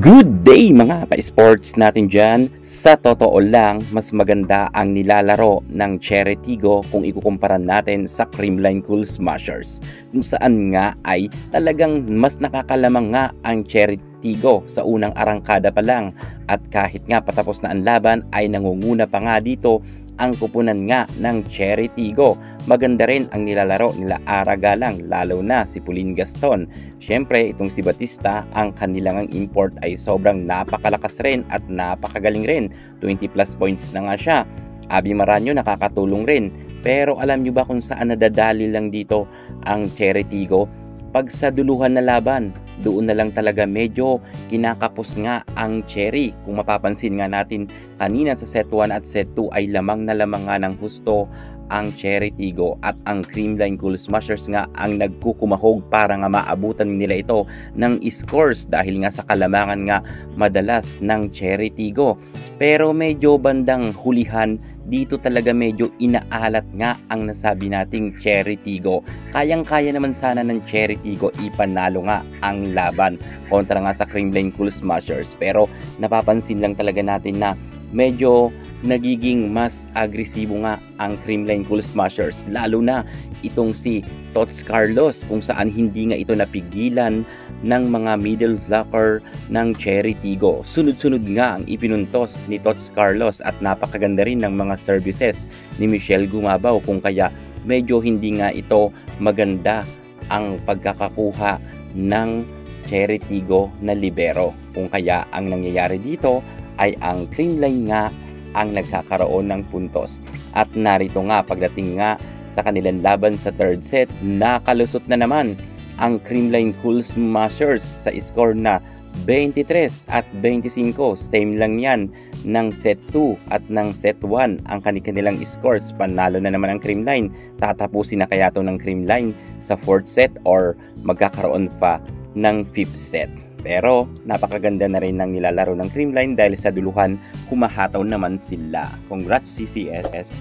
Good day mga pa-sports natin dyan. Sa totoo lang, mas maganda ang nilalaro ng Cherry Tigo kung ikukumpara natin sa Creamline Cool Smashers. Kung saan nga ay talagang mas nakakalamang nga ang Cherry Tigo sa unang arangkada pa lang. At kahit nga patapos na ang laban ay nangunguna pa nga dito ang kupunan nga ng Cherry Tigo. Maganda rin ang nilalaro nila Aragalang, lalo na si Pauline Gaston. Syempre, itong si Batista, ang kanilang import ay sobrang napakalakas rin at napakagaling rin. 20 plus points na nga siya. Abi Maranyo nakakatulong rin. Pero alam nyo ba kung saan nadadali lang dito ang Cherry Tigo? Pag sa duluhan na laban, doon na lang talaga medyo kinakapos nga ang Cherry. Kung mapapansin nga natin kanina sa set 1 at set 2 ay lamang na lamang nga ng husto ang Cherry Tigo at ang Creamline Cool Smashers nga ang nagkukumahog para nga maabutan nila ito ng scores dahil nga sa kalamangan nga madalas ng Cherry Tigo. Pero medyo bandang hulihan dito talaga medyo inaalat nga ang nasabi nating Cherry Tigo. Kayang-kaya naman sana ng Cherry Tigo ipanalo nga ang laban kontra nga sa Creamline Cool Smashers. Pero napapansin lang talaga natin na medyo nagiging mas agresibo nga ang Creamline Cool Smashers, lalo na itong si Tots Carlos, kung saan hindi nga ito napigilan ng mga middle blocker ng Cherry Tigo. Sunod-sunod nga ang ipinuntos ni Tots Carlos at napakaganda rin ng mga services ni Michelle Gumabaw, kung kaya medyo hindi nga ito maganda ang pagkakakuha ng Cherry Tigo na libero. Kung kaya ang nangyayari dito ay ang Creamline nga ang nagkakaroon ng puntos. At narito nga pagdating nga sa kanilang laban sa third set, nakalusot na naman ang Creamline Cool Smashers sa score na 23 at 25. Same lang yan ng set 2 at ng set 1 ang kanilang scores. Panalo na naman ang Creamline. Tatapusin na kaya to ng Creamline sa fourth set or magkakaroon pa ng fifth set? Pero napakaganda na rin ng nilalaro ng Creamline dahil sa duluhan humahataw naman sila. Congrats CCS!